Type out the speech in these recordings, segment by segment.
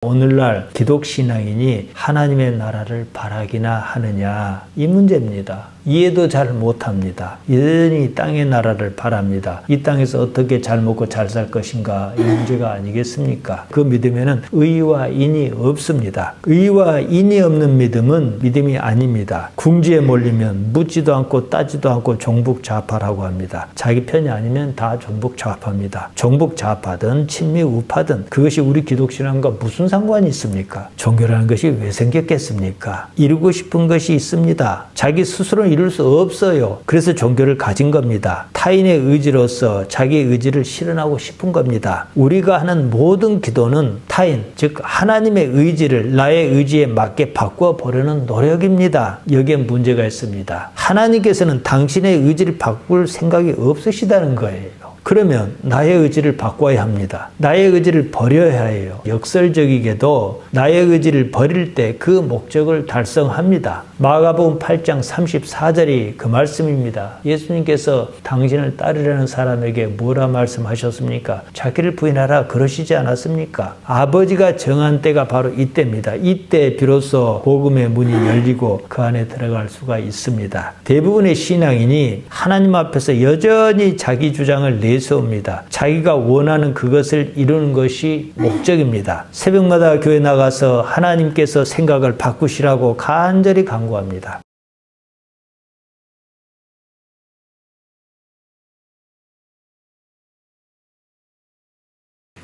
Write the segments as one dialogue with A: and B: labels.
A: 오늘날 기독신앙인이 하나님의 나라를 바라기나 하느냐, 이 문제입니다. 이해도 잘 못합니다. 여전히 땅의 나라를 바랍니다. 이 땅에서 어떻게 잘 먹고 잘 살 것인가, 이 문제가 아니겠습니까? 그 믿음에는 의와 인이 없습니다. 의와 인이 없는 믿음은 믿음이 아닙니다. 궁지에 몰리면 묻지도 않고 따지도 않고 종북좌파라고 합니다. 자기 편이 아니면 다 종북좌파입니다. 종북좌파든 친미 우파든 그것이 우리 기독신앙과 무슨 상관이 있습니까? 종교라는 것이 왜 생겼겠습니까? 이루고 싶은 것이 있습니다. 자기 스스로는 이룰 수 없어요. 그래서 종교를 가진 겁니다. 타인의 의지로서 자기의 의지를 실현하고 싶은 겁니다. 우리가 하는 모든 기도는 타인, 즉 하나님의 의지를 나의 의지에 맞게 바꾸어 보려는 노력입니다. 여기에 문제가 있습니다. 하나님께서는 당신의 의지를 바꿀 생각이 없으시다는 거예요. 그러면 나의 의지를 바꿔야 합니다. 나의 의지를 버려야 해요. 역설적이게도 나의 의지를 버릴 때 그 목적을 달성합니다. 마가복음 8장 34절이 그 말씀입니다. 예수님께서 당신을 따르려는 사람에게 뭐라 말씀하셨습니까? 자기를 부인하라 그러시지 않았습니까? 아버지가 정한 때가 바로 이때입니다. 이때 비로소 복음의 문이 열리고 그 안에 들어갈 수가 있습니다. 대부분의 신앙인이 하나님 앞에서 여전히 자기 주장을 내세웁니다. 자기가 원하는 그것을 이루는 것이 목적입니다. 새벽마다 교회 나가서 하나님께서 생각을 바꾸시라고 간절히 간구합니다.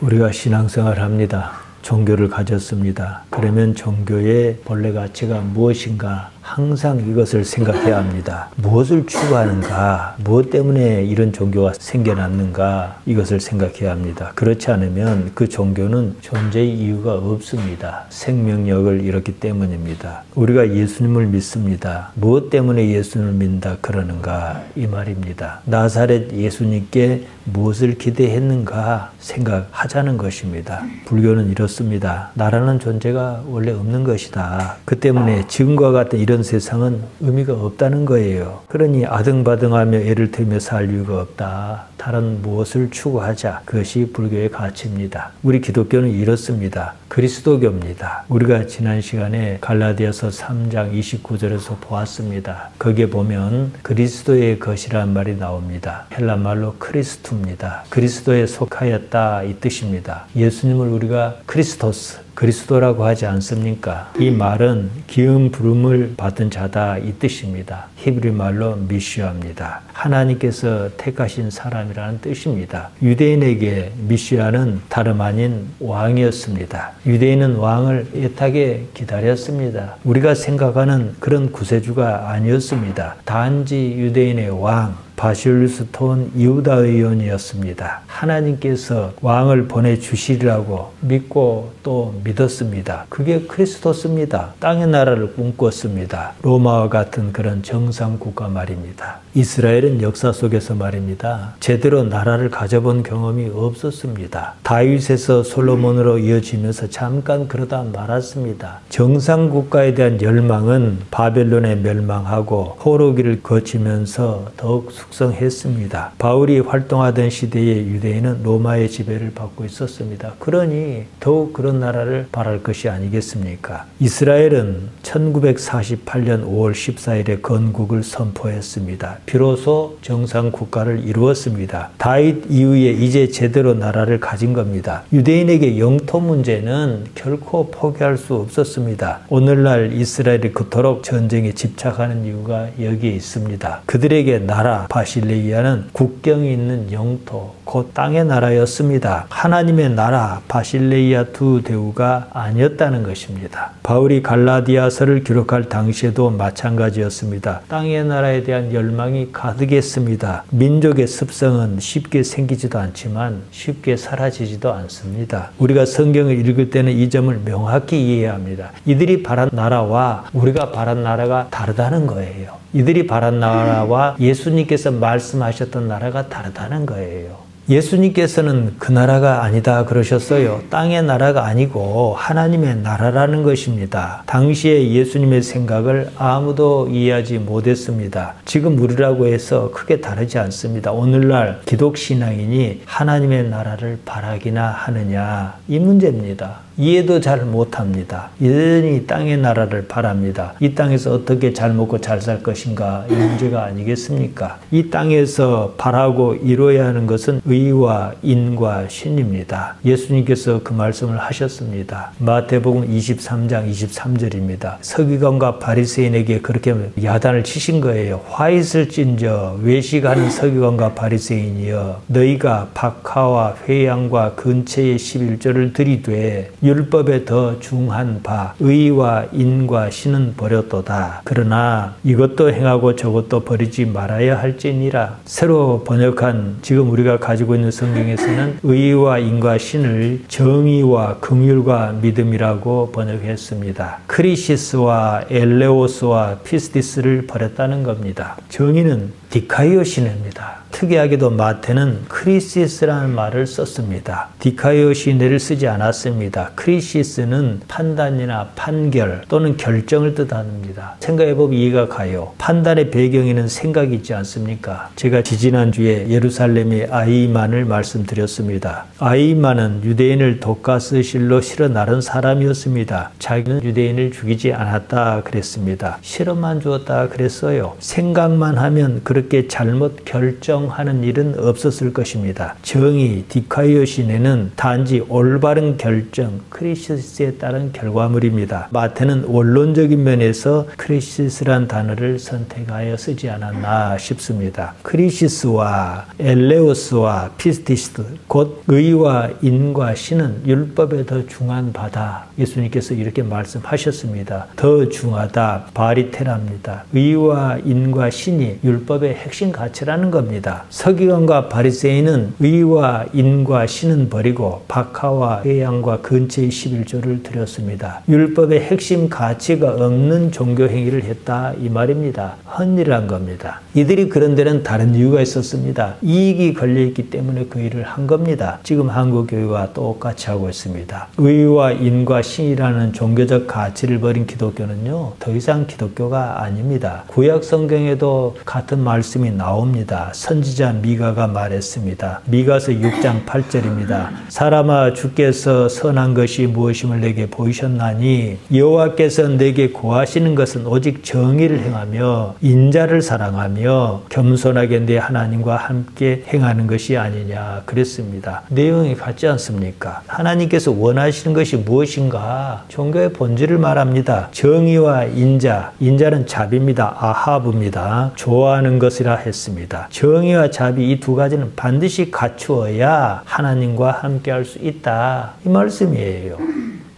A: 우리가 신앙생활을 합니다. 종교를 가졌습니다. 그러면 종교의 본래 가치가 무엇인가? 항상 이것을 생각해야 합니다. 무엇을 추구하는가? 무엇 때문에 이런 종교가 생겨났는가? 이것을 생각해야 합니다. 그렇지 않으면 그 종교는 존재의 이유가 없습니다. 생명력을 잃었기 때문입니다. 우리가 예수님을 믿습니다. 무엇 때문에 예수님을 믿는다 그러는가? 이 말입니다. 나사렛 예수님께 무엇을 기대했는가 생각하자는 것입니다. 불교는 이렇습니다. 나라는 존재가 원래 없는 것이다. 그 때문에 지금과 같은 이런 세상은 의미가 없다는 거예요. 그러니 아등바등하며 애를 들며 살 이유가 없다. 다른 무엇을 추구하자. 그것이 불교의 가치입니다. 우리 기독교는 이렇습니다. 그리스도교입니다. 우리가 지난 시간에 갈라디아서 3장 29절에서 보았습니다. 거기에 보면 그리스도의 것이란 말이 나옵니다. 헬라 말로 크리스투입니다. 그리스도에 속하였다 이 뜻입니다. 예수님을 우리가 크리스토스, 그리스도라고 하지 않습니까? 이 말은 기름 부름을 받은 자다 이 뜻입니다. 히브리 말로 미시아입니다. 하나님께서 택하신 사람이라는 뜻입니다. 유대인에게 미시아는 다름 아닌 왕이었습니다. 유대인은 왕을 애타게 기다렸습니다. 우리가 생각하는 그런 구세주가 아니었습니다. 단지 유대인의 왕 바실루스 톤 이후다 의원이었습니다. 하나님께서 왕을 보내주시리라고 믿고 또 믿었습니다. 그게 크리스토스입니다. 땅의 나라를 꿈꿨습니다. 로마와 같은 그런 정상국가 말입니다. 이스라엘은 역사 속에서 말입니다. 제대로 나라를 가져본 경험이 없었습니다. 다윗에서 솔로몬으로 이어지면서 잠깐 그러다 말았습니다. 정상국가에 대한 열망은 바벨론에 멸망하고 포로기를 거치면서 더욱 숙성했습니다. 바울이 활동하던 시대의 유대인은 로마의 지배를 받고 있었습니다. 그러니 더욱 그런 나라를 바랄 것이 아니겠습니까? 이스라엘은 1948년 5월 14일에 건국을 선포했습니다. 비로소 정상국가를 이루었습니다. 다윗 이후에 이제 제대로 나라를 가진 겁니다. 유대인에게 영토 문제는 결코 포기할 수 없었습니다. 오늘날 이스라엘이 그토록 전쟁에 집착하는 이유가 여기에 있습니다. 그들에게 나라 바실레이아는 국경이 있는 영토, 곧 땅의 나라였습니다. 하나님의 나라 바실레이아 두 대우가 아니었다는 것입니다. 바울이 갈라디아서를 기록할 당시에도 마찬가지였습니다. 땅의 나라에 대한 열망이 가득했습니다. 민족의 습성은 쉽게 생기지도 않지만 쉽게 사라지지도 않습니다. 우리가 성경을 읽을 때는 이 점을 명확히 이해해야 합니다. 이들이 바란 나라와 우리가 바란 나라가 다르다는 거예요. 이들이 바란 나라와 예수님께서 말씀하셨던 나라가 다르다는 거예요. 예수님께서는 그 나라가 아니다 그러셨어요. 땅의 나라가 아니고 하나님의 나라라는 것입니다. 당시에 예수님의 생각을 아무도 이해하지 못했습니다. 지금 우리라고 해서 크게 다르지 않습니다. 오늘날 기독신앙인이 하나님의 나라를 바라기나 하느냐 이 문제입니다. 이해도 잘 못합니다. 여전히 땅의 나라를 바랍니다. 이 땅에서 어떻게 잘 먹고 잘 살 것인가 이 문제가 아니겠습니까? 이 땅에서 바라고 이루어야 하는 것은 의와 인과 신입니다. 예수님께서 그 말씀을 하셨습니다. 마태복음 23장 23절입니다. 서기관과 바리새인에게 그렇게 야단을 치신 거예요. 화 있을진저 외식하는 서기관과 바리새인이여 너희가 박하와 회양과 근처의 11조를 들이되 율법에 더 중한 바 의와 인과 신은 버렸도다. 그러나 이것도 행하고 저것도 버리지 말아야 할지니라. 새로 번역한 지금 우리가 가지고 있는 성경에서는 의와 인과 신을 정의와 긍휼과 믿음이라고 번역했습니다. 크리시스와 엘레오스와 피스티스를 버렸다는 겁니다. 정의는 디카이오시네입니다. 특이하게도 마태는 크리시스라는 말을 썼습니다. 디카이오시네를 쓰지 않았습니다. 크리시스는 판단이나 판결 또는 결정을 뜻합니다. 생각해보면 이해가 가요. 판단의 배경에는 생각이 있지 않습니까? 제가 지지난주에 예루살렘의 아이만을 말씀드렸습니다. 아이만은 유대인을 독가스실로 실어 나른 사람이었습니다. 자기는 유대인을 죽이지 않았다 그랬습니다. 실어만 주었다 그랬어요. 생각만 하면 그렇게 잘못 결정하는 일은 없었을 것입니다. 정의, 디카이오시네는 단지 올바른 결정, 크리시스에 따른 결과물입니다. 마태는 원론적인 면에서 크리시스란 단어를 선택하여 쓰지 않았나 싶습니다. 크리시스와 엘레오스와 피스티스, 곧 의와 인과 신은 율법에 더 중한 바다. 예수님께서 이렇게 말씀하셨습니다. 더 중하다, 바리테랍니다. 의와 인과 신이 율법의 핵심 가치라는 겁니다. 서기관과 바리새인은 의와 인과 신은 버리고 박하와 회양과 근처의 11조를 드렸습니다. 율법의 핵심 가치가 없는 종교 행위를 했다 이 말입니다. 헌일한 겁니다. 이들이 그런 데는 다른 이유가 있었습니다. 이익이 걸려있기 때문에 그 일을 한 겁니다. 지금 한국교회가 똑같이 하고 있습니다. 의와 인과 신이라는 종교적 가치를 버린 기독교는요, 더 이상 기독교가 아닙니다. 구약 성경에도 같은 말씀이 나옵니다. 선지자 미가가 말했습니다. 미가서 6장 8절입니다. 사람아 주께서 선한 것이 무엇임을 내게 보이셨나니 여호와께서 내게 구하시는 것은 오직 정의를 행하며 인자를 사랑하며 겸손하게 내 하나님과 함께 행하는 것이 아니냐 그랬습니다. 내용이 같지 않습니까? 하나님께서 원하시는 것이 무엇인가? 종교의 본질을 말합니다. 정의와 인자, 인자는 자비입니다. 아하브입니다. 좋아하는 것이라 했습니다. 정의와 자비 이 두 가지는 반드시 갖추어야 하나님과 함께 할 수 있다. 이 말씀이에요.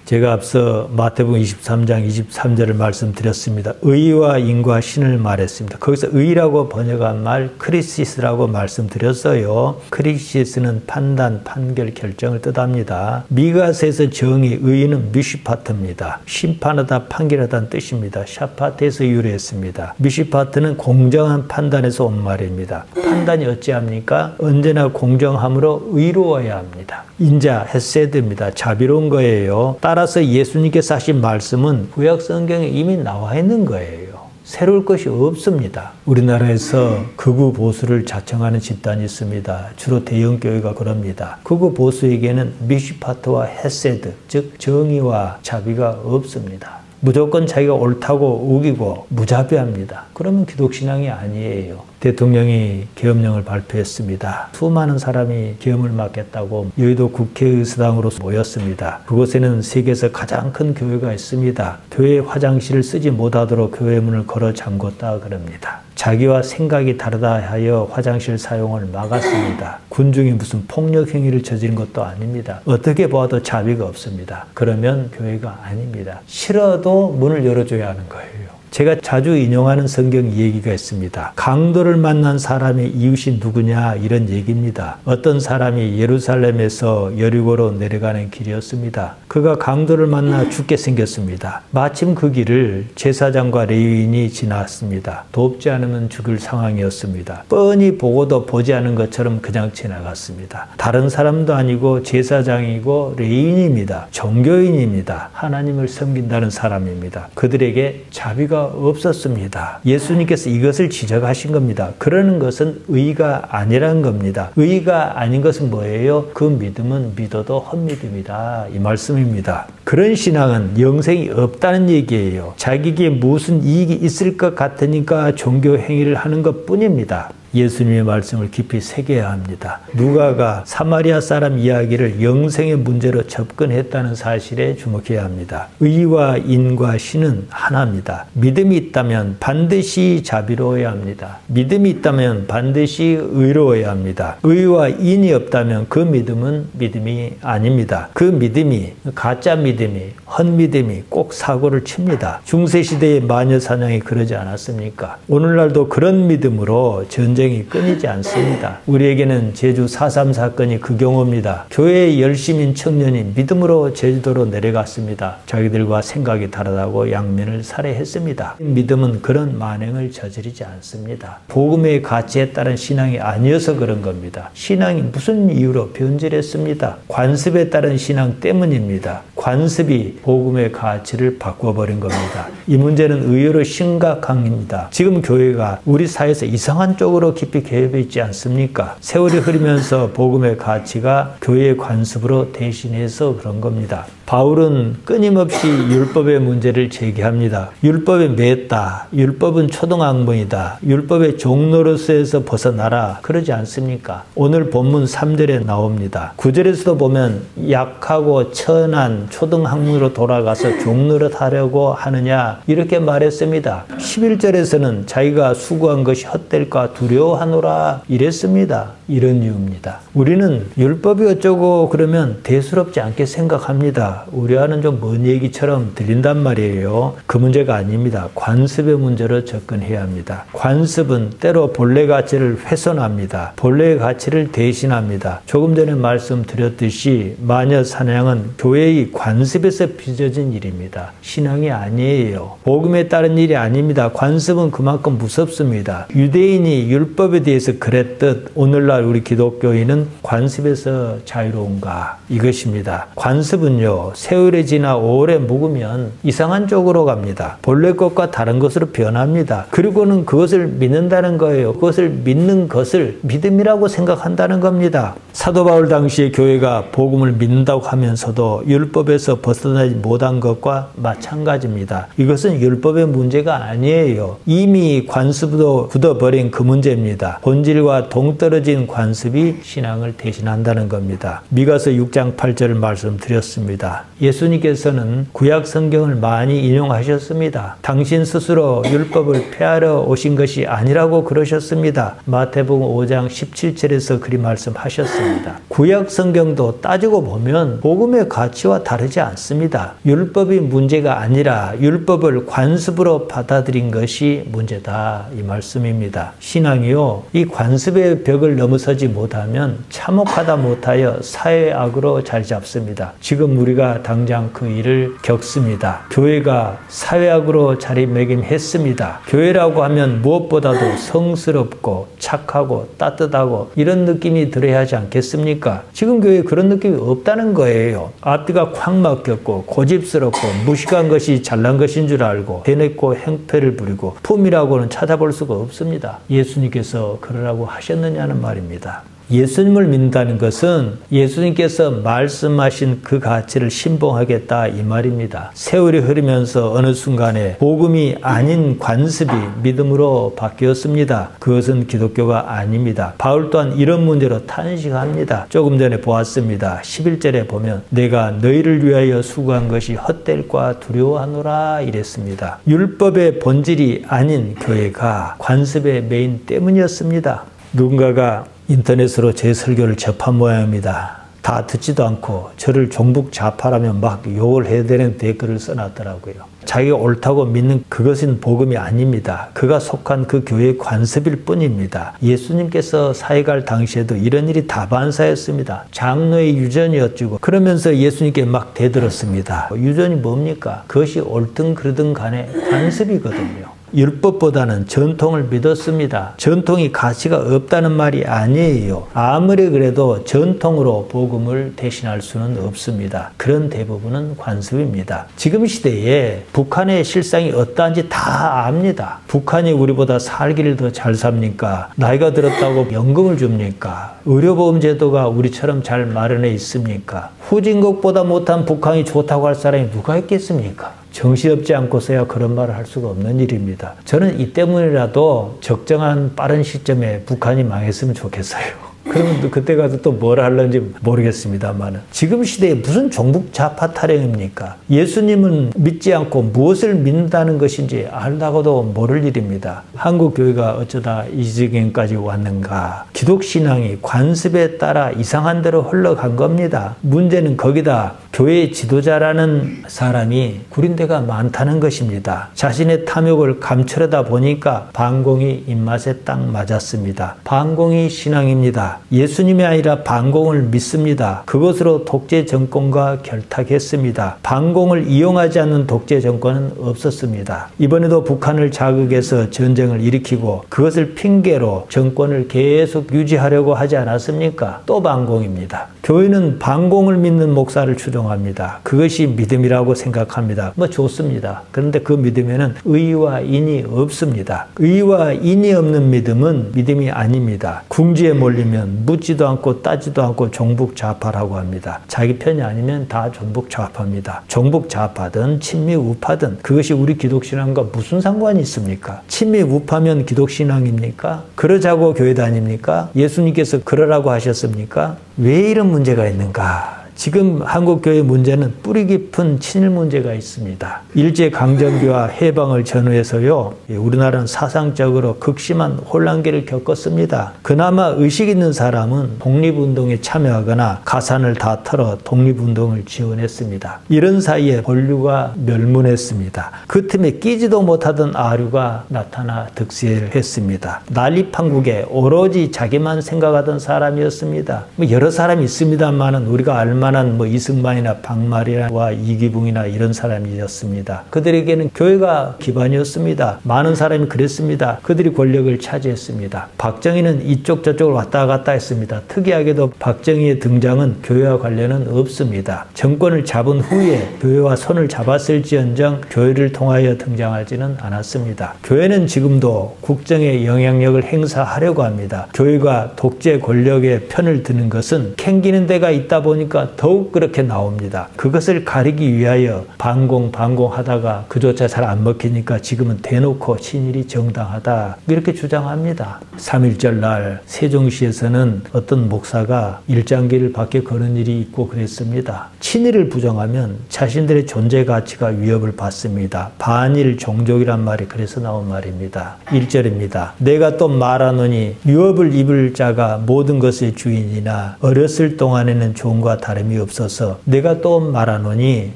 A: 제가 앞서 마태복음 23장 23절을 말씀드렸습니다. 의와 인과 신을 말했습니다. 거기서 의라고 번역한 말 크리시스라고 말씀드렸어요. 크리시스는 판단, 판결, 결정을 뜻합니다. 미가서에서 정의, 의는 미시파트입니다. 심판하다, 판결하다는 뜻입니다. 샤파트에서 유래했습니다. 미시파트는 공정한 판단에서 온 말입니다. 판단이 어찌합니까? 언제나 공정함으로 의로워야 합니다. 인자, 헤세드입니다. 자비로운 거예요. 따라서 예수님께서 하신 말씀은 구약 성경에 이미 나와 있는 거예요. 새로울 것이 없습니다. 우리나라에서 극우 보수를 자청하는 집단이 있습니다. 주로 대형교회가 그럽니다. 극우 보수에게는 미시파트와 헤세드, 즉 정의와 자비가 없습니다. 무조건 자기가 옳다고 우기고 무자비합니다. 그러면 기독신앙이 아니에요. 대통령이 계엄령을 발표했습니다. 수많은 사람이 계엄을 막겠다고 여의도 국회의사당으로 모였습니다. 그곳에는 세계에서 가장 큰 교회가 있습니다. 교회 화장실을 쓰지 못하도록 교회 문을 걸어 잠궜다 그럽니다. 자기와 생각이 다르다 하여 화장실 사용을 막았습니다. 군중이 무슨 폭력 행위를 저지른 것도 아닙니다. 어떻게 봐도 자비가 없습니다. 그러면 교회가 아닙니다. 싫어도 문을 열어줘야 하는 거예요. 제가 자주 인용하는 성경 얘기가 있습니다. 강도를 만난 사람의 이웃이 누구냐 이런 얘기입니다. 어떤 사람이 예루살렘에서 여리고로 내려가는 길이었습니다. 그가 강도를 만나 죽게 생겼습니다. 마침 그 길을 제사장과 레위인이 지났습니다. 돕지 않으면 죽을 상황이었습니다. 뻔히 보고도 보지 않은 것처럼 그냥 지나갔습니다. 다른 사람도 아니고 제사장이고 레위인입니다. 종교인입니다. 하나님을 섬긴다는 사람입니다. 그들에게 자비가 의의가 없었습니다. 예수님께서 이것을 지적하신 겁니다. 그러는 것은 의의가 아니라는 겁니다. 의의가 아닌 것은 뭐예요? 그 믿음은 믿어도 헛믿음이다. 이 말씀입니다. 그런 신앙은 영생이 없다는 얘기예요. 자기에게 무슨 이익이 있을 것 같으니까 종교 행위를 하는 것 뿐입니다. 예수님의 말씀을 깊이 새겨야 합니다. 누가가 사마리아 사람 이야기를 영생의 문제로 접근했다는 사실에 주목해야 합니다. 의와 인과 신은 하나입니다. 믿음이 있다면 반드시 자비로워야 합니다. 믿음이 있다면 반드시 의로워야 합니다. 의와 인이 없다면 그 믿음은 믿음이 아닙니다. 그 믿음이 가짜 믿음이 헛믿음이 꼭 사고를 칩니다. 중세시대의 마녀사냥이 그러지 않았습니까? 오늘날도 그런 믿음으로 전쟁이 끊이지 않습니다. 우리에게는 제주 4.3 사건이 그 경우입니다. 교회의 열심인 청년이 믿음으로 제주도로 내려갔습니다. 자기들과 생각이 다르다고 양면을 살해했습니다. 믿음은 그런 만행을 저지르지 않습니다. 복음의 가치에 따른 신앙이 아니어서 그런 겁니다. 신앙이 무슨 이유로 변질했습니다. 관습에 따른 신앙 때문입니다. 관습이 복음의 가치를 바꿔버린 겁니다. 이 문제는 의외로 심각합니다. 지금 교회가 우리 사회에서 이상한 쪽으로 깊이 개입해 있지 않습니까? 세월이 흐르면서 복음의 가치가 교회의 관습으로 대신해서 그런 겁니다. 바울은 끊임없이 율법의 문제를 제기합니다. 율법에 맸다. 율법은 초등학문이다. 율법의 종로로서에서 벗어나라. 그러지 않습니까? 오늘 본문 3절에 나옵니다. 9절에서도 보면 약하고 천한 초등학문으로 돌아가서 종로릇 하려고 하느냐 이렇게 말했습니다. 11절에서는 자기가 수고한 것이 헛될까 두려워하노라 이랬습니다. 이런 이유입니다. 우리는 율법이 어쩌고 그러면 대수롭지 않게 생각합니다. 우리와는 좀 먼 얘기처럼 들린단 말이에요. 그 문제가 아닙니다. 관습의 문제로 접근해야 합니다. 관습은 때로 본래 가치를 훼손합니다. 본래의 가치를 대신합니다. 조금 전에 말씀드렸듯이 마녀 사냥은 교회의 관습에서 빚어진 일입니다. 신앙이 아니에요. 복음에 따른 일이 아닙니다. 관습은 그만큼 무섭습니다. 유대인이 율법에 대해서 그랬듯 오늘날 우리 기독교인은 관습에서 자유로운가? 이것입니다. 관습은요. 세월이 지나 오래 묵으면 이상한 쪽으로 갑니다. 본래 것과 다른 것으로 변합니다. 그리고는 그것을 믿는다는 거예요. 그것을 믿는 것을 믿음이라고 생각한다는 겁니다. 사도 바울 당시에 교회가 복음을 믿는다고 하면서도 율법에서 벗어나지 못한 것과 마찬가지입니다. 이것은 율법의 문제가 아니에요. 이미 관습도 굳어버린 그 문제입니다. 본질과 동떨어진 관습이 신앙을 대신한다는 겁니다. 미가서 6장 8절을 말씀드렸습니다. 예수님께서는 구약 성경을 많이 인용하셨습니다. 당신 스스로 율법을 폐하러 오신 것이 아니라고 그러셨습니다. 마태복음 5장 17절에서 그리 말씀하셨습니다. 구약 성경도 따지고 보면 복음의 가치와 다르지 않습니다. 율법이 문제가 아니라 율법을 관습으로 받아들인 것이 문제다. 이 말씀입니다. 신앙이요. 이 관습의 벽을 넘어서지 못하면 참혹하다 못하여 사회악으로 자리 잡습니다. 지금 우리가 당장 그 일을 겪습니다. 교회가 사회악으로 자리매김했습니다. 교회라고 하면 무엇보다도 성스럽고 착하고 따뜻하고 이런 느낌이 들어야 하지 않겠습니까? 지금 교회에 그런 느낌이 없다는 거예요. 앞뒤가 콱 막혔고 고집스럽고 무식한 것이 잘난 것인 줄 알고 대놓고 행패를 부리고 품이라고는 찾아볼 수가 없습니다. 예수님께서 그러라고 하셨느냐는 말입니다. 예수님을 믿는다는 것은 예수님께서 말씀하신 그 가치를 신봉하겠다 이 말입니다. 세월이 흐르면서 어느 순간에 복음이 아닌 관습이 믿음으로 바뀌었습니다. 그것은 기독교가 아닙니다. 바울 또한 이런 문제로 탄식합니다. 조금 전에 보았습니다. 11절에 보면 내가 너희를 위하여 수고한 것이 헛될까 두려워하노라 이랬습니다. 율법의 본질이 아닌 교회가 관습의 메인 때문이었습니다. 누군가가 인터넷으로 제 설교를 접한 모양입니다. 다 듣지도 않고 저를 종북 좌파라며 막 욕을 해야 되는 댓글을 써놨더라고요. 자기가 옳다고 믿는 그것은 복음이 아닙니다. 그가 속한 그 교회의 관습일 뿐입니다. 예수님께서 사역할 당시에도 이런 일이 다반사였습니다. 장로의 유전이 어찌고 그러면서 예수님께 막 대들었습니다. 유전이 뭡니까? 그것이 옳든 그르든 간에 관습이거든요. 율법보다는 전통을 믿었습니다. 전통이 가치가 없다는 말이 아니에요. 아무리 그래도 전통으로 복음을 대신할 수는 없습니다. 그런 대부분은 관습입니다. 지금 시대에 북한의 실상이 어떠한지 다 압니다. 북한이 우리보다 살기를 더 잘 삽니까? 나이가 들었다고 연금을 줍니까? 의료보험 제도가 우리처럼 잘 마련해 있습니까? 후진국보다 못한 북한이 좋다고 할 사람이 누가 있겠습니까? 정신없지 않고서야 그런 말을 할 수가 없는 일입니다. 저는 이 때문이라도 적정한 빠른 시점에 북한이 망했으면 좋겠어요. 그러면 그때 가서 또 뭘 하려는지 모르겠습니다만 지금 시대에 무슨 종북 좌파 타령입니까? 예수님은 믿지 않고 무엇을 믿는다는 것인지 알다가도 모를 일입니다. 한국 교회가 어쩌다 이 지경까지 왔는가? 기독신앙이 관습에 따라 이상한 대로 흘러간 겁니다. 문제는 거기다 교회의 지도자라는 사람이 구린 데가 많다는 것입니다. 자신의 탐욕을 감추려다 보니까 반공이 입맛에 딱 맞았습니다. 반공이 신앙입니다. 예수님이 아니라 반공을 믿습니다. 그것으로 독재 정권과 결탁했습니다. 반공을 이용하지 않는 독재 정권은 없었습니다. 이번에도 북한을 자극해서 전쟁을 일으키고 그것을 핑계로 정권을 계속 유지하려고 하지 않았습니까? 또 반공입니다. 교회는 반공을 믿는 목사를 추종합니다. 그것이 믿음이라고 생각합니다. 좋습니다. 그런데 그 믿음에는 의와 인이 없습니다. 의와 인이 없는 믿음은 믿음이 아닙니다. 궁지에 몰리면 묻지도 않고 따지도 않고 종북 좌파라고 합니다. 자기 편이 아니면 다 종북 좌파입니다. 종북 좌파든 친미 우파든 그것이 우리 기독신앙과 무슨 상관이 있습니까? 친미 우파면 기독신앙입니까? 그러자고 교회 다닙니까? 예수님께서 그러라고 하셨습니까? 왜 이런 문제가 있는가? 지금 한국교회 문제는 뿌리 깊은 친일 문제가 있습니다. 일제강점기와 해방을 전후해서요, 우리나라는 사상적으로 극심한 혼란기를 겪었습니다. 그나마 의식 있는 사람은 독립운동에 참여하거나 가산을 다 털어 독립운동을 지원했습니다. 이런 사이에 본류가 멸문했습니다. 그 틈에 끼지도 못하던 아류가 나타나 득세를 했습니다. 난립한국에 오로지 자기만 생각하던 사람이었습니다. 여러 사람이 있습니다만은 우리가 알만한 이승만이나 박마리와 이기붕이나 이런 사람이었습니다. 그들에게는 교회가 기반이었습니다. 많은 사람이 그랬습니다. 그들이 권력을 차지했습니다. 박정희는 이쪽 저쪽을 왔다 갔다 했습니다. 특이하게도 박정희의 등장은 교회와 관련은 없습니다. 정권을 잡은 후에 교회와 손을 잡았을지언정 교회를 통하여 등장하지는 않았습니다. 교회는 지금도 국정의 영향력을 행사하려고 합니다. 교회가 독재 권력의 편을 드는 것은 캥기는 데가 있다 보니까 더욱 그렇게 나옵니다. 그것을 가리기 위하여 반공하다가 그조차 잘 안 먹히니까 지금은 대놓고 친일이 정당하다 이렇게 주장합니다. 3.1절 날 세종시에서는 어떤 목사가 일장기를 밖에 거는 일이 있고 그랬습니다. 친일을 부정하면 자신들의 존재 가치가 위협을 받습니다. 반일 종족이란 말이 그래서 나온 말입니다. 1절입니다. 내가 또 말하노니 유업을 입을 자가 모든 것의 주인이나 어렸을 동안에는 종과 다름이 없어서 내가 또 말하노니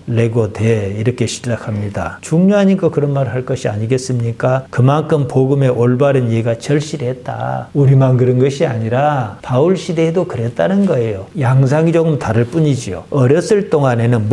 A: 레고대 이렇게 시작합니다. 중요하니까 그런 말을 할 것이 아니겠습니까? 그만큼 복음의 올바른 이해가 절실했다. 우리만 그런 것이 아니라 바울 시대에도 그랬다는 거예요. 양상이 조금 다를 뿐이지요. 어렸을 동안에는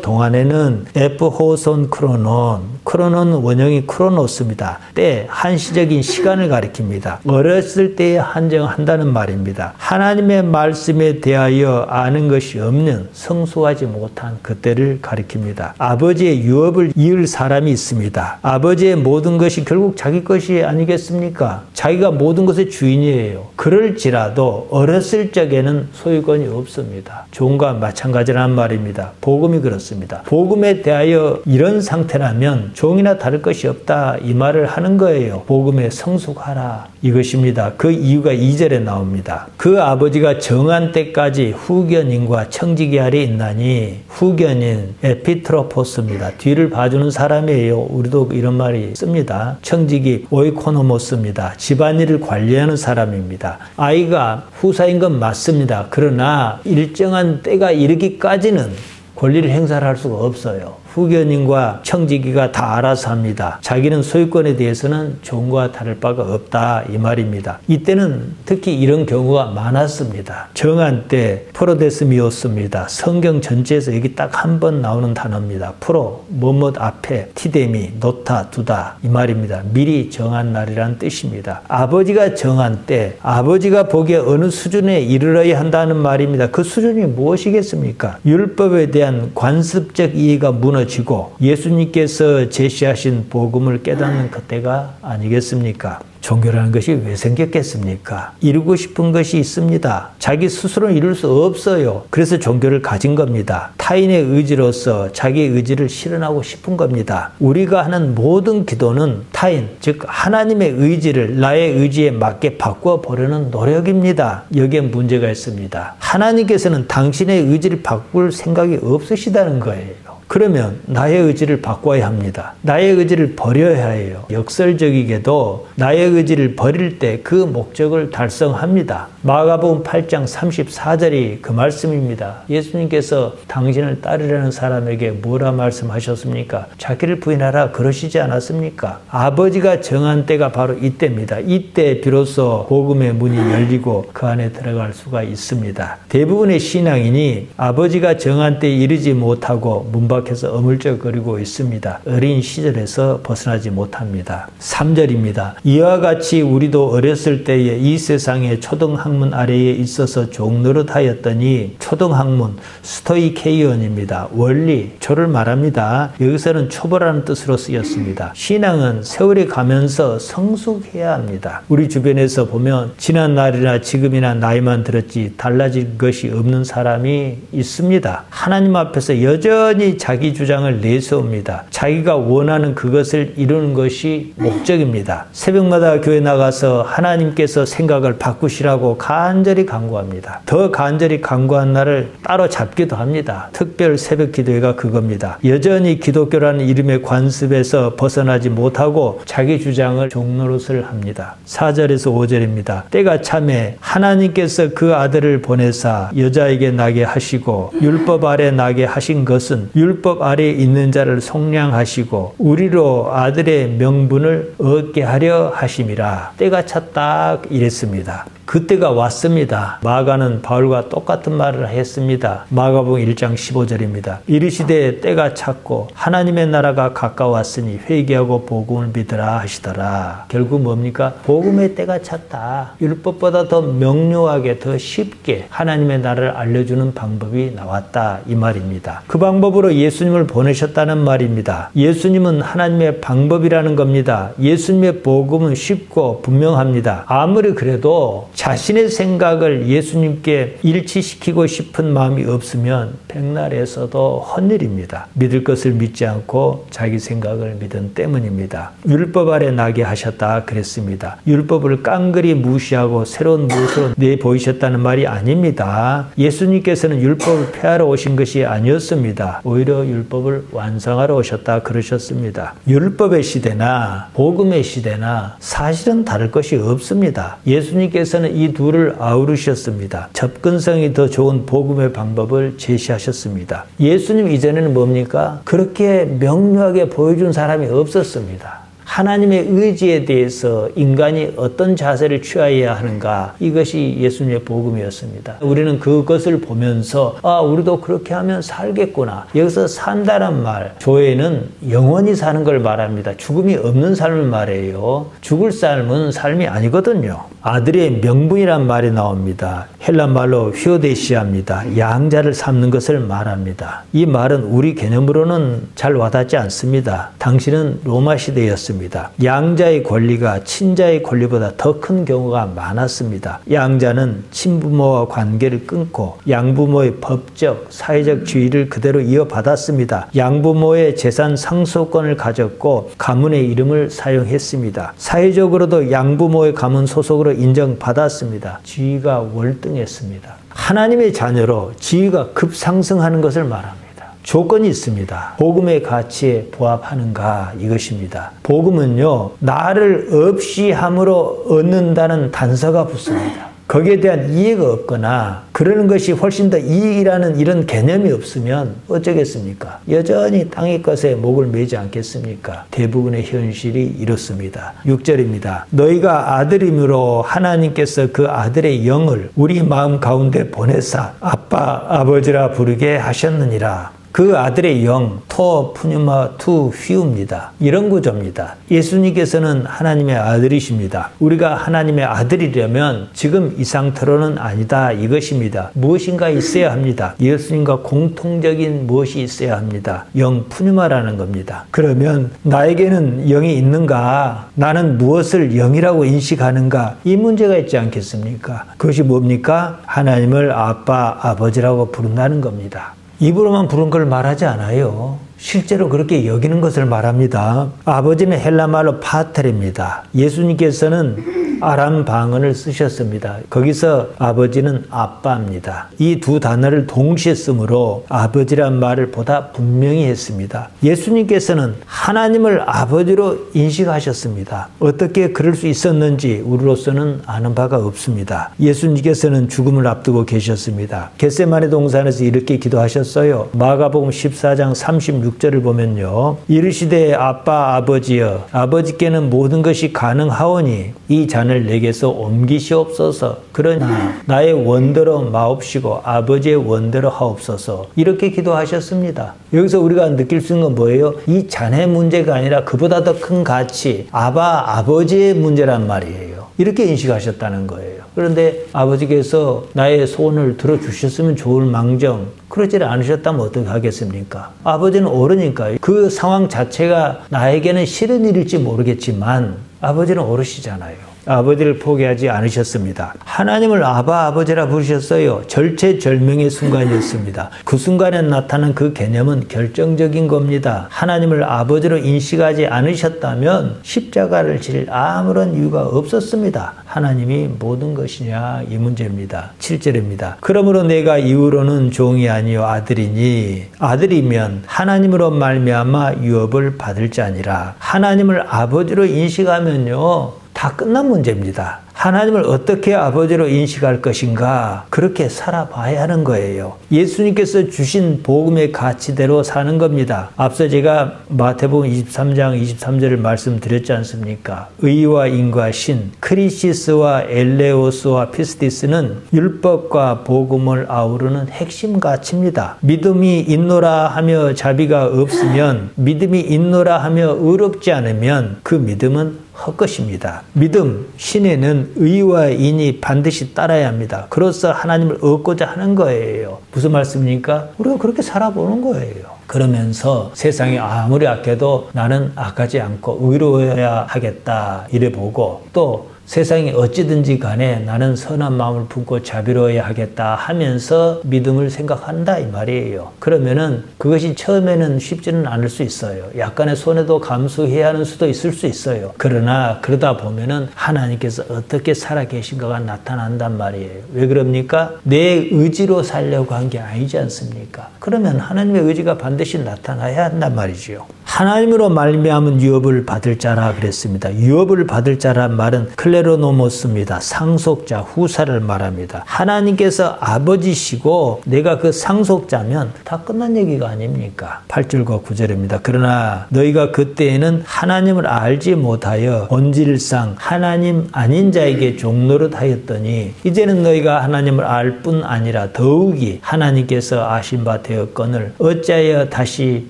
A: 동안에는 에프호손 크로논 원형이 크로노스입니다. 때, 한시적인 시간을 가리킵니다. 어렸을 때에 한정한다는 말입니다. 하나님의 말씀에 대하여 아는 것이 없는 성숙하지 못한 그때를 가리킵니다. 아버지의 유업을 이을 사람이 있습니다. 아버지의 모든 것이 결국 자기 것이 아니겠습니까? 자기가 모든 것의 주인이에요. 그럴지라도 어렸을 적에는 소유권이 없습니다. 종과 마찬가지라는 말입니다. 복음이 그렇습니다. 복음에 대하여 이런 상태라면 종이나 다를 것이 없다 이 말을 하는 거예요. 복음에 성숙하라 이것입니다. 그 이유가 2절에 나옵니다. 그 아버지가 정한 때까지 후견인과 청지기 아래 있나니 후견인 에피트로포스입니다. 뒤를 봐주는 사람이에요. 우리도 이런 말이 씁니다. 청지기 오이코노모스입니다. 집안일을 관리하는 사람입니다. 아이가 후사인 건 맞습니다. 그러나 일정한 때가 이르기까지는 권리를 행사를 할 수가 없어요. 후견인과 청지기가 다 알아서 합니다. 자기는 소유권에 대해서는 종과 다를 바가 없다 이 말입니다. 이때는 특히 이런 경우가 많았습니다. 정한 때 프로데스미오스입니다. 성경 전체에서 여기 딱 한 번 나오는 단어입니다. 프로, 뭐뭇 앞에, 티데미, 놓다, 두다 이 말입니다. 미리 정한 날이라는 뜻입니다. 아버지가 정한 때 아버지가 보기에 어느 수준에 이르러야 한다는 말입니다. 그 수준이 무엇이겠습니까? 율법에 대한 관습적 이해가 무너지고 예수님께서 제시하신 복음을 깨닫는 그때가 아니겠습니까? 종교라는 것이 왜 생겼겠습니까? 이루고 싶은 것이 있습니다. 자기 스스로는 이룰 수 없어요. 그래서 종교를 가진 겁니다. 타인의 의지로서 자기의 의지를 실현하고 싶은 겁니다. 우리가 하는 모든 기도는 타인, 즉 하나님의 의지를 나의 의지에 맞게 바꾸어 보려는 노력입니다. 여기에 문제가 있습니다. 하나님께서는 당신의 의지를 바꿀 생각이 없으시다는 거예요. 그러면 나의 의지를 바꿔야 합니다. 나의 의지를 버려야 해요. 역설적이게도 나의 의지를 버릴 때 그 목적을 달성합니다. 마가복음 8장 34절이 그 말씀입니다. 예수님께서 당신을 따르려는 사람에게 뭐라 말씀하셨습니까? 자기를 부인하라 그러시지 않았습니까? 아버지가 정한 때가 바로 이때입니다. 이때 비로소 복음의 문이 열리고 그 안에 들어갈 수가 있습니다. 대부분의 신앙인이 아버지가 정한 때에 이르지 못하고 문 밖에서 어물쩍거리고 있습니다. 어린 시절에서 벗어나지 못합니다. 3절입니다. 이와 같이 우리도 어렸을 때에 이 세상의 초등학문 아래에 있어서 종노릇하였더니 초등학문 스토이케이언입니다. 원리, 초를 말합니다. 여기서는 초보라는 뜻으로 쓰였습니다. 신앙은 세월이 가면서 성숙해야 합니다. 우리 주변에서 보면 지난 날이나 지금이나 나이만 들었지 달라진 것이 없는 사람이 있습니다. 하나님 앞에서 여전히 자기 주장을 내세웁니다. 자기가 원하는 그것을 이루는 것이 목적입니다. 새벽마다 교회 나가서 하나님께서 생각을 바꾸시라고 간절히 간구합니다. 더 간절히 간구한 날을 따로 잡기도 합니다. 특별 새벽 기도회가 그겁니다. 여전히 기독교라는 이름의 관습에서 벗어나지 못하고 자기 주장을 종노릇을 합니다. 4절에서 5절입니다. 때가 참에 하나님께서 그 아들을 보내사 여자에게 나게 하시고 율법 아래 나게 하신 것은 율법 아래에 있는 자를 속량하시고 우리로 아들의 명분을 얻게 하려 하심이라. 때가 찼다 이랬습니다. 그때가 왔습니다. 마가는 바울과 똑같은 말을 했습니다. 마가복음 1장 15절입니다. 이르시되 때가 찼고 하나님의 나라가 가까웠으니 회개하고 복음을 믿으라 하시더라. 결국 뭡니까? 복음의 때가 찼다. 율법보다 더 명료하게 더 쉽게 하나님의 나라를 알려주는 방법이 나왔다 이 말입니다. 그 방법으로 예수님을 보내셨다는 말입니다. 예수님은 하나님의 방법이라는 겁니다. 예수님의 복음은 쉽고 분명합니다. 아무리 그래도 자신의 생각을 예수님께 일치시키고 싶은 마음이 없으면 백날에서도 헛일입니다. 믿을 것을 믿지 않고 자기 생각을 믿은 때문입니다. 율법 아래 나게 하셨다 그랬습니다. 율법을 깡그리 무시하고 새로운 무엇으로 내보이셨다는 말이 아닙니다. 예수님께서는 율법을 폐하러 오신 것이 아니었습니다. 오히려 율법을 완성하러 오셨다 그러셨습니다. 율법의 시대나 복음의 시대나 사실은 다를 것이 없습니다. 예수님께서는 이 둘을 아우르셨습니다. 접근성이 더 좋은 복음의 방법을 제시하셨습니다. 예수님 이전에는 뭡니까? 그렇게 명료하게 보여준 사람이 없었습니다. 하나님의 의지에 대해서 인간이 어떤 자세를 취해야 하는가, 이것이 예수님의 복음이었습니다. 우리는 그것을 보면서 우리도 그렇게 하면 살겠구나. 여기서 산다란 말, 교회는 영원히 사는 걸 말합니다. 죽음이 없는 삶을 말해요. 죽을 삶은 삶이 아니거든요. 아들의 명분이란 말이 나옵니다. 헬라 말로 휘오데시아입니다. 양자를 삼는 것을 말합니다. 이 말은 우리 개념으로는 잘 와닿지 않습니다. 당시는 로마 시대였습니다. 양자의 권리가 친자의 권리보다 더 큰 경우가 많았습니다. 양자는 친부모와 관계를 끊고 양부모의 법적, 사회적 지위를 그대로 이어받았습니다. 양부모의 재산 상속권을 가졌고 가문의 이름을 사용했습니다. 사회적으로도 양부모의 가문 소속으로 인정받았습니다. 지위가 월등했습니다. 하나님의 자녀로 지위가 급상승하는 것을 말합니다. 조건이 있습니다. 복음의 가치에 부합하는가 이것입니다. 복음은요, 나를 없이 함으로 얻는다는 단서가 붙습니다. 거기에 대한 이해가 없거나 그러는 것이 훨씬 더 이익이라는 이런 개념이 없으면 어쩌겠습니까? 여전히 땅의 것에 목을 매지 않겠습니까? 대부분의 현실이 이렇습니다. 6절입니다. 너희가 아들임으로 하나님께서 그 아들의 영을 우리 마음 가운데 보내사 아빠 아버지라 부르게 하셨느니라. 그 아들의 영, 토, 푸뉴마, 투, 휘우입니다. 이런 구조입니다. 예수님께서는 하나님의 아들이십니다. 우리가 하나님의 아들이려면 지금 이 상태로는 아니다 이것입니다. 무엇인가 있어야 합니다. 예수님과 공통적인 무엇이 있어야 합니다. 영, 푸뉴마라는 겁니다. 그러면 나에게는 영이 있는가? 나는 무엇을 영이라고 인식하는가? 이 문제가 있지 않겠습니까? 그것이 뭡니까? 하나님을 아빠, 아버지라고 부른다는 겁니다. 입으로만 부른 걸 말하지 않아요. 실제로 그렇게 여기는 것을 말합니다. 아버지는 헬라말로 파테르입니다. 예수님께서는 아람 방언을 쓰셨습니다. 거기서 아버지는 아빠입니다. 이 두 단어를 동시에 쓰므로 아버지란 말을 보다 분명히 했습니다. 예수님께서는 하나님을 아버지로 인식하셨습니다. 어떻게 그럴 수 있었는지 우리로서는 아는 바가 없습니다. 예수님께서는 죽음을 앞두고 계셨습니다. 겟세마네 동산에서 이렇게 기도하셨어요. 마가복음 14장 36절을 보면요. 이르시되 아빠 아버지여 아버지께는 모든 것이 가능하오니 이 잔을 내게서 옮기시옵소서. 그러나 나의 원대로 마옵시고 아버지의 원대로 하옵소서. 이렇게 기도하셨습니다. 여기서 우리가 느낄 수 있는 건 뭐예요? 이 잔의 문제가 아니라 그보다 더 큰 가치, 아버지의 문제란 말이에요. 이렇게 인식하셨다는 거예요. 그런데 아버지께서 나의 소원을 들어주셨으면 좋을 망정 그러지 않으셨다면 어떻게 하겠습니까? 아버지는 어르니까 그 상황 자체가 나에게는 싫은 일일지 모르겠지만 아버지는 어르시잖아요. 아버지를 포기하지 않으셨습니다. 하나님을 아버지라 부르셨어요. 절체절명의 순간이었습니다. 그 순간에 나타난 그 개념은 결정적인 겁니다. 하나님을 아버지로 인식하지 않으셨다면 십자가를 질 아무런 이유가 없었습니다. 하나님이 모든 것이냐 이 문제입니다. 7절입니다. 그러므로 내가 이후로는 종이 아니요 아들이니 아들이면 하나님으로 말미암아 유업을 받을 자니라. 하나님을 아버지로 인식하면요 다 끝난 문제입니다. 하나님을 어떻게 아버지로 인식할 것인가 그렇게 살아봐야 하는 거예요. 예수님께서 주신 복음의 가치대로 사는 겁니다. 앞서 제가 마태복음 23장 23절을 말씀드렸지 않습니까? 의와 인과 신, 크리시스와 엘레오스와 피스티스는 율법과 복음을 아우르는 핵심 가치입니다. 믿음이 있노라 하며 자비가 없으면 믿음이 있노라 하며 의롭지 않으면 그 믿음은 헛것입니다. 믿음, 신에는 의와 인이 반드시 따라야 합니다. 그로써 하나님을 얻고자 하는 거예요. 무슨 말씀입니까? 우리가 그렇게 살아보는 거예요. 그러면서 세상이 아무리 악해도 나는 악하지 않고 의로워야 하겠다 이래 보고 또 세상이 어찌든지 간에 나는 선한 마음을 품고 자비로워야 하겠다 하면서 믿음을 생각한다 이 말이에요. 그러면은 그것이 처음에는 쉽지는 않을 수 있어요. 약간의 손해도 감수해야 하는 수도 있을 수 있어요. 그러나 그러다 보면은 하나님께서 어떻게 살아계신가가 나타난단 말이에요. 왜 그럽니까? 내 의지로 살려고 한 게 아니지 않습니까? 그러면 하나님의 의지가 반드시 나타나야 한단 말이죠. 하나님으로 말미암은 유업을 받을 자라 그랬습니다. 유업을 받을 자란 말은 클레로노모스입니다. 상속자, 후사를 말합니다. 하나님께서 아버지시고 내가 그 상속자면 다 끝난 얘기가 아닙니까? 8절과 9절입니다. 그러나 너희가 그때에는 하나님을 알지 못하여 본질상 하나님 아닌 자에게 종노릇 하였더니 이제는 너희가 하나님을 알 뿐 아니라 더욱이 하나님께서 아신 바 되었거늘 어찌하여 다시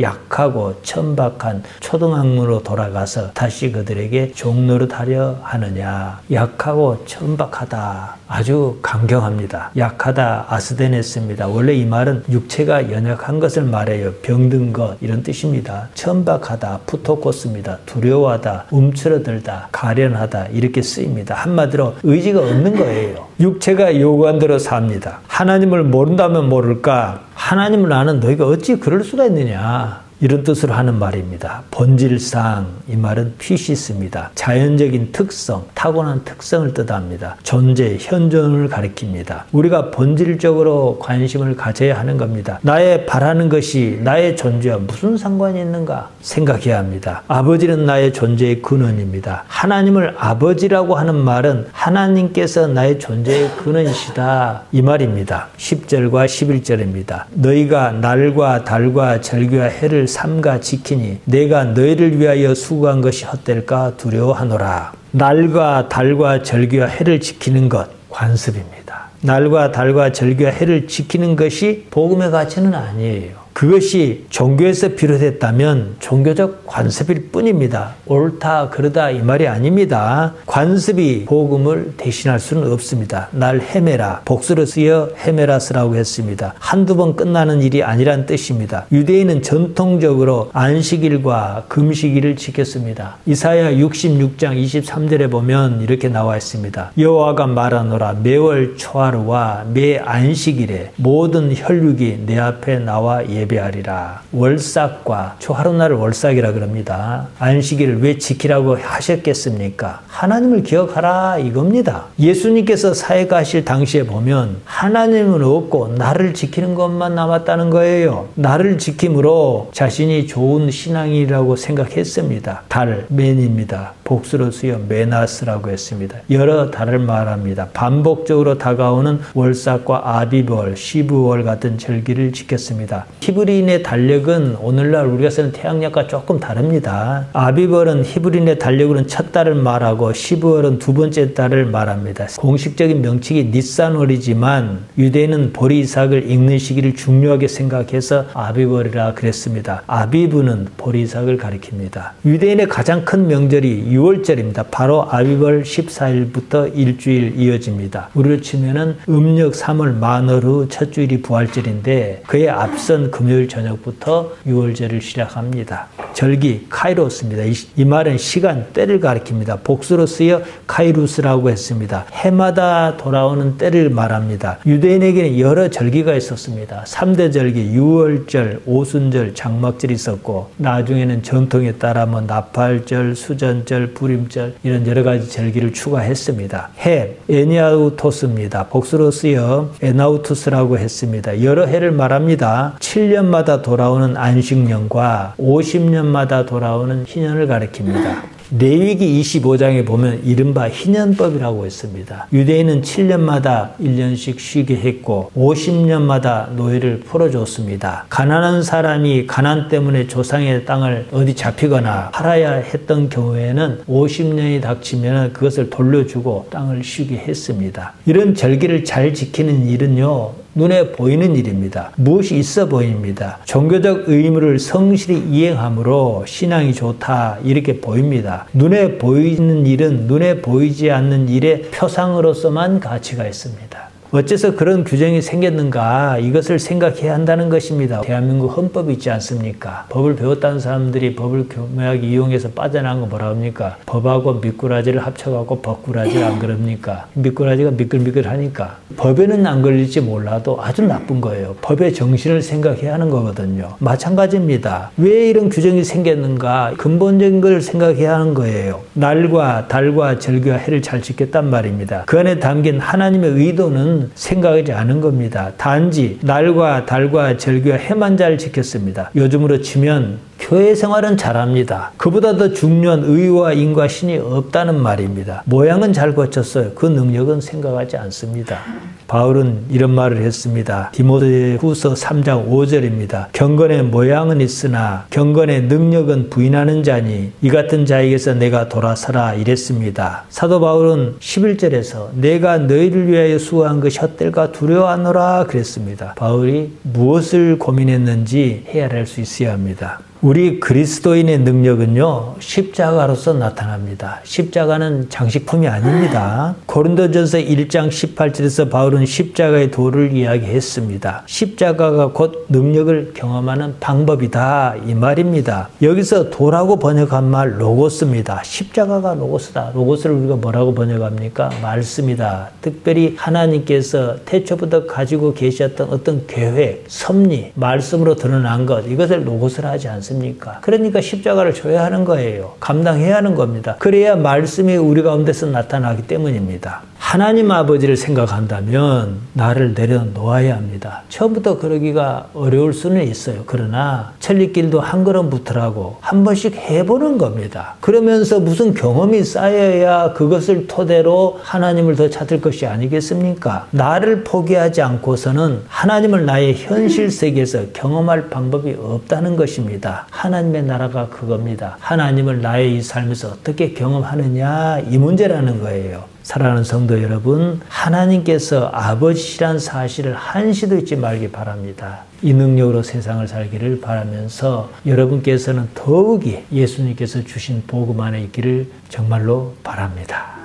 A: 약하고 천박한 초등학문으로 돌아가서 다시 그들에게 종노릇하려 하느냐. 약하고 천박하다. 아주 강경합니다. 약하다, 아스데네스입니다. 원래 이 말은 육체가 연약한 것을 말해요. 병든 것 이런 뜻입니다. 천박하다, 푸토코스입니다. 두려워하다, 움츠러들다, 가련하다 이렇게 쓰입니다. 한마디로 의지가 없는 거예요. 육체가 요구한 대로 삽니다. 하나님을 모른다면 모를까? 하나님을 아는 너희가 어찌 그럴 수가 있느냐? 이런 뜻으로 하는 말입니다. 본질상 이 말은 피시스입니다. 자연적인 특성, 타고난 특성을 뜻합니다. 존재, 현존을 가리킵니다. 우리가 본질적으로 관심을 가져야 하는 겁니다. 나의 바라는 것이 나의 존재와 무슨 상관이 있는가 생각해야 합니다. 아버지는 나의 존재의 근원입니다. 하나님을 아버지라고 하는 말은 하나님께서 나의 존재의 근원이시다 이 말입니다. 10절과 11절입니다. 너희가 날과 달과 절기와 해를 삼가 지키니 내가 너희를 위하여 수고한 것이 헛될까 두려워하노라. 날과 달과 절기와 해를 지키는 것 관습입니다. 날과 달과 절기와 해를 지키는 것이 복음의 가치는 아니에요. 그것이 종교에서 비롯했다면 종교적 관습일 뿐입니다. 옳다 그러다 이 말이 아닙니다. 관습이 복음을 대신할 수는 없습니다. 날 헤매라, 복수로 쓰여 헤메라스라고 했습니다. 한두 번 끝나는 일이 아니란 뜻입니다. 유대인은 전통적으로 안식일과 금식일을 지켰습니다. 이사야 66장 23절에 보면 이렇게 나와 있습니다. 여호와가 말하노라. 매월 초하루와 매 안식일에 모든 혈육이 내 앞에 나와 예배하리라. 월삭과 초하루날을 월삭이라 그럽니다. 안식일을 왜 지키라고 하셨겠습니까? 하나님을 기억하라 이겁니다. 예수님께서 사회가 하실 당시에 보면 하나님은 없고 나를 지키는 것만 남았다는 거예요. 나를 지킴으로 자신이 좋은 신앙이라고 생각했습니다. 달, 맨입니다. 복수로 쓰여 메나스라고 했습니다. 여러 달을 말합니다. 반복적으로 다가오는 월삭과 아비벌, 시브월 같은 절기를 지켰습니다. 히브리인의 달력은 오늘날 우리가 쓰는 태양력과 조금 다릅니다. 아비벌은 히브리인의 달력으로는 첫 달을 말하고 시브월은 두 번째 달을 말합니다. 공식적인 명칭이 니산월이지만 유대인은 보리 이삭을 읽는 시기를 중요하게 생각해서 아비벌이라 그랬습니다. 아비브는 보리 이삭을 가리킵니다. 유대인의 가장 큰 명절이 6월절입니다. 바로 아비벌 14일부터 일주일 이어집니다. 우리로 치면은 음력 3월 만월 후 첫 주일이 부활절인데 그에 앞선 금요일 저녁부터 6월절을 시작합니다. 절기 카이로스입니다. 이 말은 시간, 때를 가리킵니다. 복수로 쓰여 카이루스라고 했습니다. 해마다 돌아오는 때를 말합니다. 유대인에게는 여러 절기가 있었습니다. 3대 절기, 유월절, 오순절, 장막절이 있었고 나중에는 전통에 따라 나팔절, 수전절, 부림절 이런 여러 가지 절기를 추가했습니다. 해, 에니아우토스입니다. 복수로 쓰여 에나우투스라고 했습니다. 여러 해를 말합니다. 7년마다 돌아오는 안식년과 50년마다 돌아오는 희년을 가리킵니다. 레위기 25장에 보면 이른바 희년법이라고 했습니다. 유대인은 7년마다 1년씩 쉬게 했고 50년마다 노예를 풀어줬습니다. 가난한 사람이 가난 때문에 조상의 땅을 어디 잡히거나 팔아야 했던 경우에는 50년이 닥치면 그것을 돌려주고 땅을 쉬게 했습니다. 이런 절기를 잘 지키는 일은요, 눈에 보이는 일입니다. 무엇이 있어 보입니다. 종교적 의무를 성실히 이행함으로 신앙이 좋다 이렇게 보입니다. 눈에 보이는 일은 눈에 보이지 않는 일의 표상으로서만 가치가 있습니다. 어째서 그런 규정이 생겼는가 이것을 생각해야 한다는 것입니다. 대한민국 헌법이 있지 않습니까? 법을 배웠다는 사람들이 법을 교묘하게 이용해서 빠져나간 거 뭐라 합니까? 법하고 미꾸라지를 합쳐갖고 법꾸라지를 안 그럽니까? 미꾸라지가 미끌미끌하니까 법에는 안 걸릴지 몰라도 아주 나쁜 거예요. 법의 정신을 생각해야 하는 거거든요. 마찬가지입니다. 왜 이런 규정이 생겼는가 근본적인 걸 생각해야 하는 거예요. 날과 달과 절기와 해를 잘 지켰단 말입니다. 그 안에 담긴 하나님의 의도는 생각하지 않은 겁니다. 단지 날과 달과 절기와 해만 잘 지켰습니다. 요즘으로 치면 교회 생활은 잘합니다. 그보다 더 중요한 의와 인과 신이 없다는 말입니다. 모양은 잘 고쳤어요. 그 능력은 생각하지 않습니다. 바울은 이런 말을 했습니다. 디모데후서 3장 5절입니다. 경건의 모양은 있으나 경건의 능력은 부인하는 자니 이 같은 자에게서 내가 돌아서라 이랬습니다. 사도 바울은 11절에서 내가 너희를 위하여 수고한 것이 헛될까 두려워하노라 그랬습니다. 바울이 무엇을 고민했는지 헤아릴 수 있어야 합니다. 우리 그리스도인의 능력은요, 십자가로서 나타납니다. 십자가는 장식품이 아닙니다. 고린도전서 1장 18절에서 바울은 십자가의 도를 이야기했습니다. 십자가가 곧 능력을 경험하는 방법이다 이 말입니다. 여기서 도라고 번역한 말 로고스입니다. 십자가가 로고스다. 로고스를 우리가 뭐라고 번역합니까? 말씀이다. 특별히 하나님께서 태초부터 가지고 계셨던 어떤 계획, 섭리, 말씀으로 드러난 것 이것을 로고스라 하지 않습니다. 않습니까? 그러니까 십자가를 져야 하는 거예요. 감당해야 하는 겁니다. 그래야 말씀이 우리 가운데서 나타나기 때문입니다. 하나님 아버지를 생각한다면 나를 내려놓아야 합니다. 처음부터 그러기가 어려울 수는 있어요. 그러나 천리길도 한 걸음부터라고 한 번씩 해보는 겁니다. 그러면서 무슨 경험이 쌓여야 그것을 토대로 하나님을 더 찾을 것이 아니겠습니까? 나를 포기하지 않고서는 하나님을 나의 현실 세계에서 경험할 방법이 없다는 것입니다. 하나님의 나라가 그겁니다. 하나님을 나의 이 삶에서 어떻게 경험하느냐, 이 문제라는 거예요. 사랑하는 성도 여러분, 하나님께서 아버지시란 사실을 한시도 잊지 말기 바랍니다. 이 능력으로 세상을 살기를 바라면서 여러분께서는 더욱이 예수님께서 주신 복음 안에 있기를 정말로 바랍니다.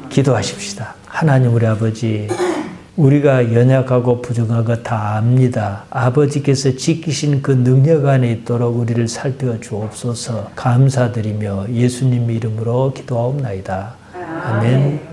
A: 기도하십시다. 하나님 우리 아버지, 우리가 연약하고 부족한 것 다 압니다. 아버지께서 지키신 그 능력 안에 있도록 우리를 살펴 주옵소서. 감사드리며 예수님 이름으로 기도하옵나이다. 아멘.